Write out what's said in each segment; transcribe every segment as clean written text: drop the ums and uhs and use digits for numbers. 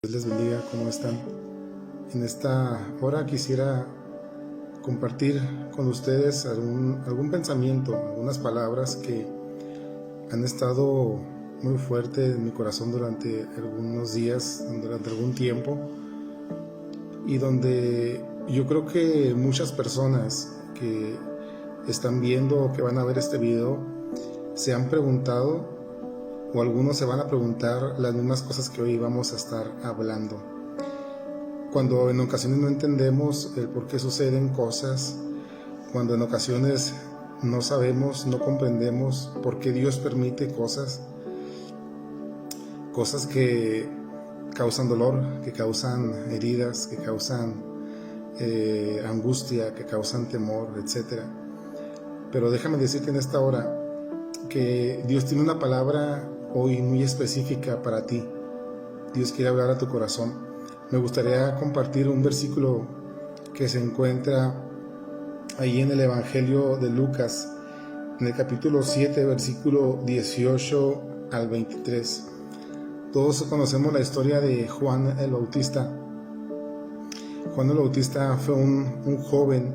Dios les bendiga, ¿cómo están? En esta hora quisiera compartir con ustedes algún pensamiento, algunas palabras que han estado muy fuertes en mi corazón durante algunos días, durante algún tiempo, y donde yo creo que muchas personas que están viendo o que van a ver este video se han preguntado, o algunos se van a preguntar las mismas cosas que hoy vamos a estar hablando. Cuando en ocasiones no entendemos el por qué suceden cosas, cuando en ocasiones no sabemos, no comprendemos por qué Dios permite cosas que causan dolor, que causan heridas, que causan angustia, que causan temor, etc. Pero déjame decirte en esta hora que Dios tiene una palabra hoy muy específica para ti. Dios quiere hablar a tu corazón. Me gustaría compartir un versículo que se encuentra ahí en el Evangelio de Lucas, en el capítulo 7, versículo 18 al 23. Todos conocemos la historia de Juan el Bautista. Juan el Bautista fue un joven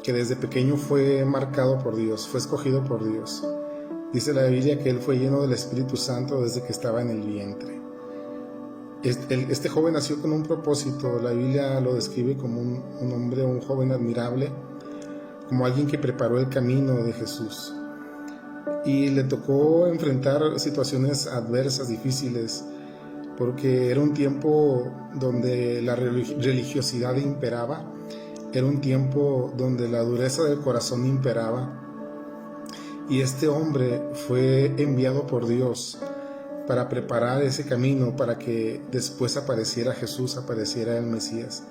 que desde pequeño fue marcado por Dios, fue escogido por Dios. Dice la Biblia que él fue lleno del Espíritu Santo desde que estaba en el vientre. Este joven nació con un propósito. La Biblia lo describe como un hombre, un joven admirable, como alguien que preparó el camino de Jesús. Y le tocó enfrentar situaciones adversas, difíciles, porque era un tiempo donde la religiosidad imperaba, era un tiempo donde la dureza del corazón imperaba. Y este hombre fue enviado por Dios para preparar ese camino para que después apareciera Jesús, apareciera el Mesías.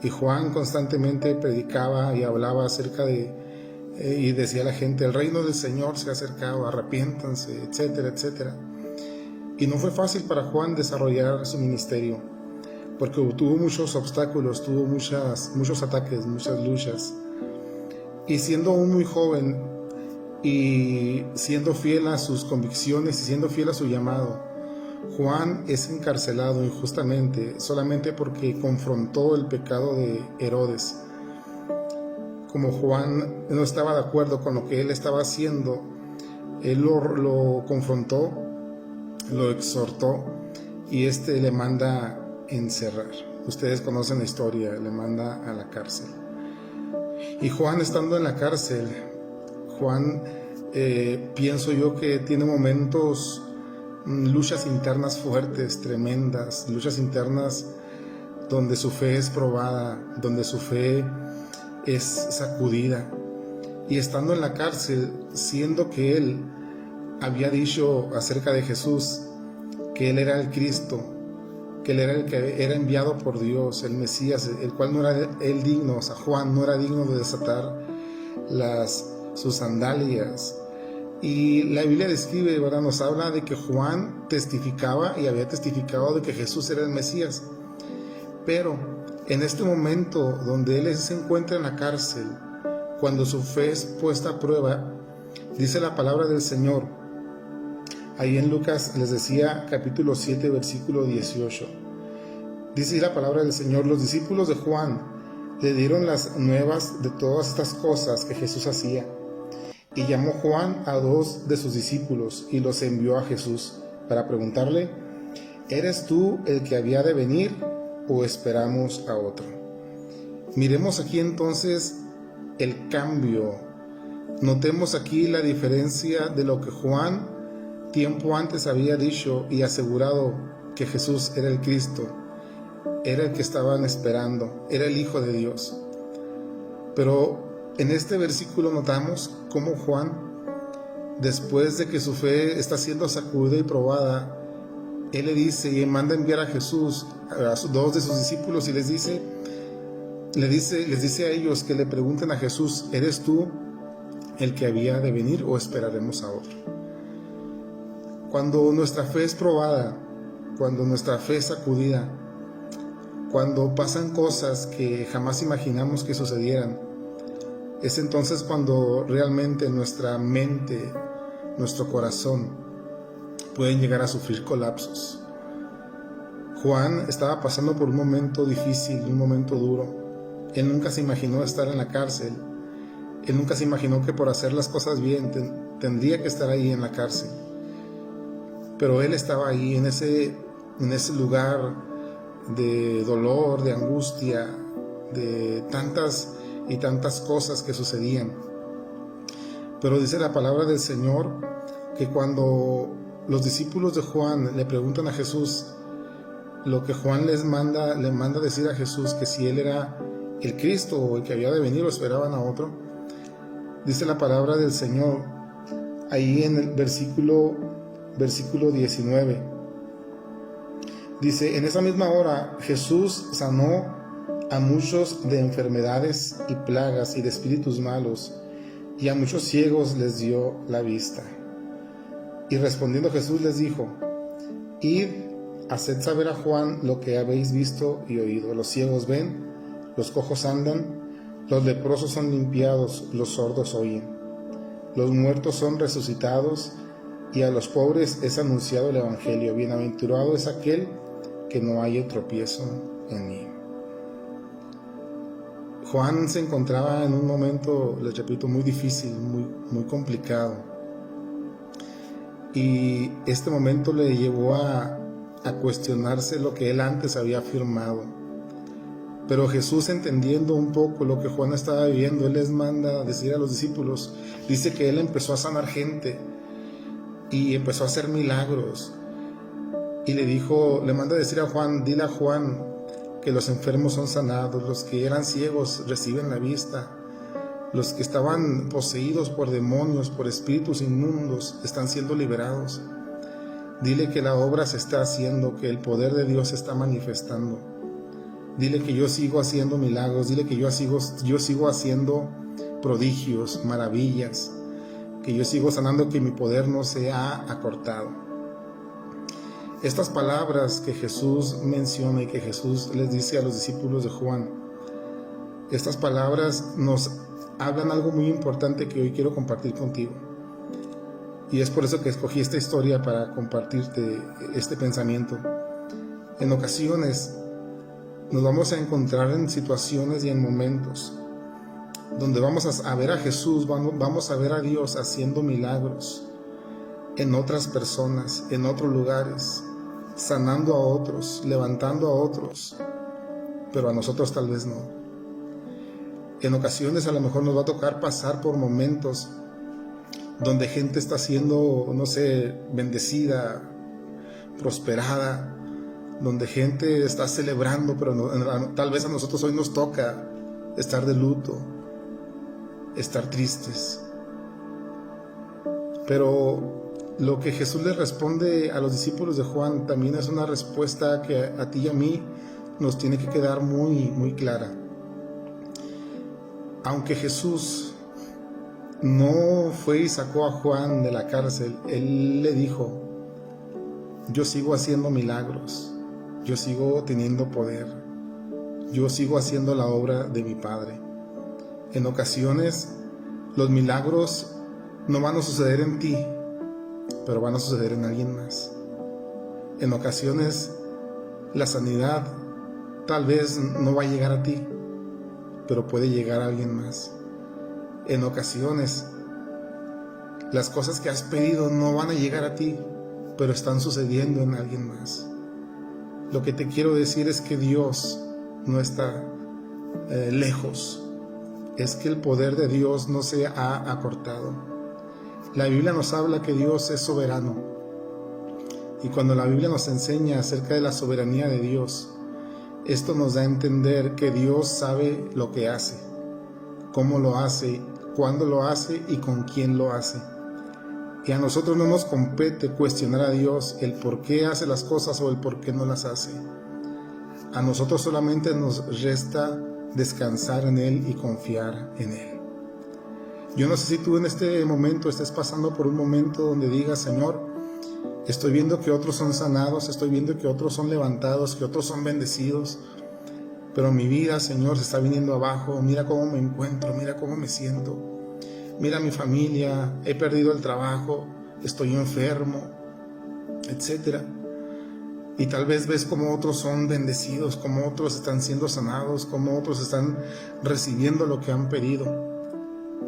Y Juan constantemente predicaba y hablaba acerca y decía a la gente: el reino del Señor se ha acercado, arrepiéntanse, etcétera, etcétera. Y no fue fácil para Juan desarrollar su ministerio, porque tuvo muchos obstáculos, tuvo muchos ataques, muchas luchas. Y siendo aún muy joven, y siendo fiel a sus convicciones y siendo fiel a su llamado, Juan es encarcelado injustamente solamente porque confrontó el pecado de Herodes. Como Juan no estaba de acuerdo con lo que él estaba haciendo, él lo confrontó, lo exhortó, y le manda encerrar. Ustedes conocen la historia, le manda a la cárcel. Y Juan, estando en la cárcel, Juan, pienso yo que tiene momentos, luchas internas fuertes, tremendas, luchas internas donde su fe es probada, donde su fe es sacudida. Y estando en la cárcel, siendo que él había dicho acerca de Jesús que él era el Cristo, que él era el que era enviado por Dios, el Mesías, el cual no era él digno, o sea, Juan no era digno de desatar sus sandalias. Y la Biblia describe, ¿verdad? Nos habla de que Juan testificaba y había testificado de que Jesús era el Mesías. Pero en este momento donde él se encuentra en la cárcel, cuando su fe es puesta a prueba, dice la palabra del Señor, ahí en Lucas, les decía, capítulo 7, versículo 18. Dice la palabra del Señor: los discípulos de Juan le dieron las nuevas de todas estas cosas que Jesús hacía. Y llamó Juan a 2 de sus discípulos y los envió a Jesús para preguntarle: ¿eres tú el que había de venir o esperamos a otro? Miremos aquí entonces el cambio. Notemos aquí la diferencia de lo que Juan tiempo antes había dicho y asegurado, que Jesús era el Cristo, era el que estaban esperando, era el Hijo de Dios. Pero en este versículo notamos cómo Juan, después de que su fe está siendo sacudida y probada, él le dice y manda enviar a Jesús a 2 de sus discípulos y les dice a ellos que le pregunten a Jesús: ¿eres tú el que había de venir o esperaremos a otro? Cuando nuestra fe es probada, cuando nuestra fe es sacudida, cuando pasan cosas que jamás imaginamos que sucedieran, es entonces cuando realmente nuestra mente, nuestro corazón pueden llegar a sufrir colapsos. Juan estaba pasando por un momento difícil, un momento duro. Él nunca se imaginó estar en la cárcel. Él nunca se imaginó que por hacer las cosas bien tendría que estar ahí en la cárcel. Pero él estaba ahí en ese lugar de dolor, de angustia, de tantas y tantas cosas que sucedían. Pero dice la palabra del Señor que cuando los discípulos de Juan le preguntan a Jesús lo que Juan le manda decir a Jesús, que si él era el Cristo o el que había de venir o esperaban a otro, dice la palabra del Señor ahí en el versículo 19. Dice: en esa misma hora Jesús sanó a muchos de enfermedades y plagas y de espíritus malos, y a muchos ciegos les dio la vista. Y respondiendo Jesús les dijo: id, haced saber a Juan lo que habéis visto y oído. Los ciegos ven, los cojos andan, los leprosos son limpiados, los sordos oyen, los muertos son resucitados, y a los pobres es anunciado el evangelio. Bienaventurado es aquel que no haya tropiezo en mí. Juan se encontraba en un momento, les repito, muy difícil, muy complicado. Y este momento le llevó a cuestionarse lo que él antes había afirmado. Pero Jesús, entendiendo un poco lo que Juan estaba viviendo, él les manda a decir a los discípulos, dice que él empezó a sanar gente y empezó a hacer milagros. Y le manda a decir a Juan: dile a Juan que los enfermos son sanados, los que eran ciegos reciben la vista, los que estaban poseídos por demonios, por espíritus inmundos, están siendo liberados. Dile que la obra se está haciendo, que el poder de Dios se está manifestando. Dile que yo sigo haciendo milagros, dile que yo sigo haciendo prodigios, maravillas, que yo sigo sanando, que mi poder no se ha acortado. Estas palabras que Jesús menciona y que Jesús les dice a los discípulos de Juan, estas palabras nos hablan algo muy importante que hoy quiero compartir contigo. Y es por eso que escogí esta historia para compartirte este pensamiento. En ocasiones nos vamos a encontrar en situaciones y en momentos donde vamos a ver a Jesús, vamos a ver a Dios haciendo milagros en otras personas, en otros lugares, sanando a otros, levantando a otros, pero a nosotros tal vez no. En ocasiones a lo mejor nos va a tocar pasar por momentos donde gente está siendo, bendecida, prosperada, donde gente está celebrando, pero tal vez a nosotros hoy nos toca estar de luto, estar tristes. Pero lo que Jesús le responde a los discípulos de Juan también es una respuesta que a ti y a mí nos tiene que quedar muy clara. Aunque Jesús no fue y sacó a Juan de la cárcel, él le dijo: yo sigo haciendo milagros, yo sigo teniendo poder, yo sigo haciendo la obra de mi Padre. En ocasiones los milagros no van a suceder en ti, pero van a suceder en alguien más. En ocasiones la sanidad tal vez no va a llegar a ti, pero puede llegar a alguien más. En ocasiones las cosas que has pedido no van a llegar a ti, pero están sucediendo en alguien más. Lo que te quiero decir es que Dios no está lejos, es que el poder de Dios no se ha acortado. La Biblia nos habla que Dios es soberano, y cuando la Biblia nos enseña acerca de la soberanía de Dios, esto nos da a entender que Dios sabe lo que hace, cómo lo hace, cuándo lo hace y con quién lo hace. Y a nosotros no nos compete cuestionar a Dios el por qué hace las cosas o el por qué no las hace. A nosotros solamente nos resta descansar en Él y confiar en Él. Yo no sé si tú en este momento estés pasando por un momento donde digas: Señor, estoy viendo que otros son sanados, estoy viendo que otros son levantados, que otros son bendecidos, pero mi vida, Señor, se está viniendo abajo. Mira cómo me encuentro, mira cómo me siento, mira mi familia, he perdido el trabajo, estoy enfermo, etc. y tal vez ves cómo otros son bendecidos, cómo otros están siendo sanados, cómo otros están recibiendo lo que han pedido.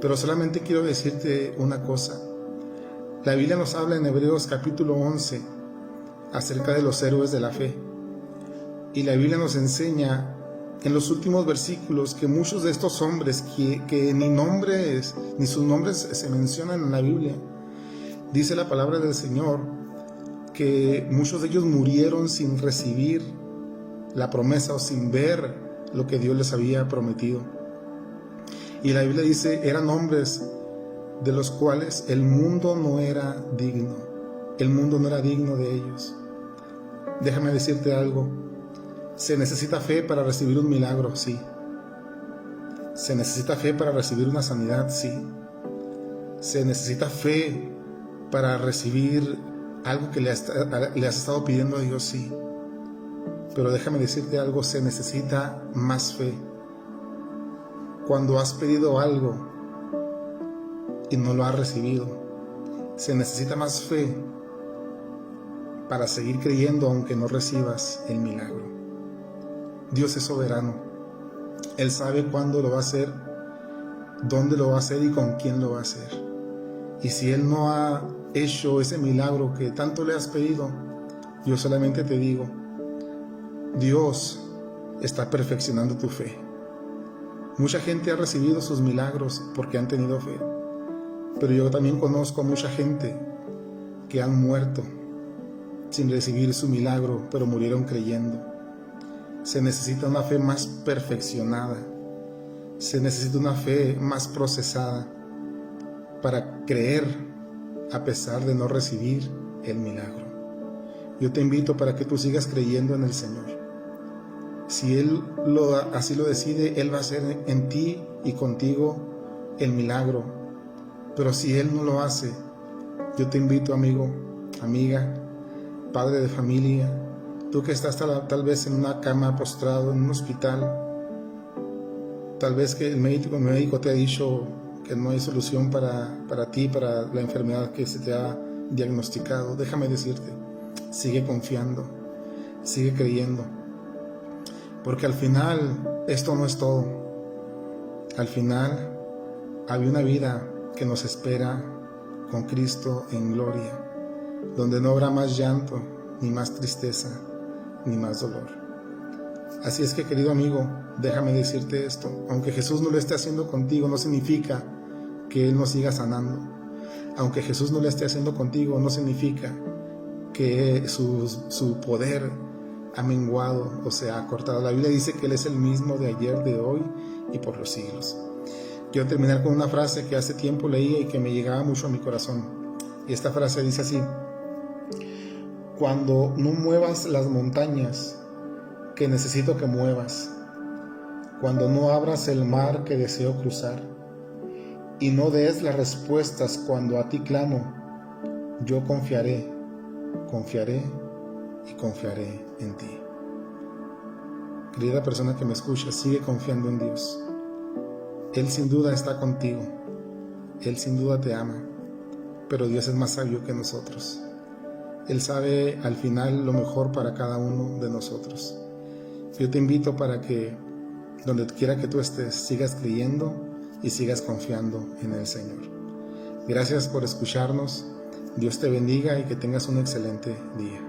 Pero solamente quiero decirte una cosa. La Biblia nos habla en Hebreos capítulo 11 acerca de los héroes de la fe. Y la Biblia nos enseña en los últimos versículos que muchos de estos hombres que ni sus nombres se mencionan en la Biblia, dice la palabra del Señor que muchos de ellos murieron sin recibir la promesa o sin ver lo que Dios les había prometido. Y la Biblia dice, eran hombres de los cuales el mundo no era digno. El mundo no era digno de ellos. Déjame decirte algo. Se necesita fe para recibir un milagro, sí. Se necesita fe para recibir una sanidad, sí. Se necesita fe para recibir algo que le has estado pidiendo a Dios, sí. Pero déjame decirte algo, se necesita más fe. Cuando has pedido algo y no lo has recibido, se necesita más fe para seguir creyendo aunque no recibas el milagro. Dios es soberano. Él sabe cuándo lo va a hacer, dónde lo va a hacer y con quién lo va a hacer. Y si Él no ha hecho ese milagro que tanto le has pedido, yo solamente te digo, Dios está perfeccionando tu fe. Mucha gente ha recibido sus milagros porque han tenido fe, pero yo también conozco a mucha gente que han muerto sin recibir su milagro, pero murieron creyendo. Se necesita una fe más perfeccionada, se necesita una fe más procesada para creer a pesar de no recibir el milagro. Yo te invito para que tú sigas creyendo en el Señor. Si Él así lo decide, Él va a hacer en ti y contigo el milagro. Pero si Él no lo hace, yo te invito, amigo, amiga, padre de familia, tú que estás tal vez en una cama postrado, en un hospital, tal vez que el médico te ha dicho que no hay solución para ti, para la enfermedad que se te ha diagnosticado. Déjame decirte, sigue confiando, sigue creyendo. Porque al final esto no es todo. Al final hay una vida que nos espera con Cristo en gloria, donde no habrá más llanto, ni más tristeza, ni más dolor. Así es que, querido amigo, déjame decirte esto. Aunque Jesús no lo esté haciendo contigo, no significa que Él no siga sanando. Aunque Jesús no lo esté haciendo contigo, no significa que su poder ha menguado o se ha cortado. La Biblia dice que Él es el mismo de ayer, de hoy y por los siglos. Quiero terminar con una frase que hace tiempo leía y que me llegaba mucho a mi corazón. Y esta frase dice así: cuando no muevas las montañas que necesito que muevas, cuando no abras el mar que deseo cruzar, y no des las respuestas cuando a ti clamo, yo confiaré y confiaré en ti. Querida persona que me escucha, sigue confiando en Dios. Él sin duda está contigo, Él sin duda te ama, pero Dios es más sabio que nosotros. Él sabe al final lo mejor para cada uno de nosotros. Yo te invito para que donde quiera que tú estés, sigas creyendo y sigas confiando en el Señor. Gracias por escucharnos. Dios te bendiga y que tengas un excelente día.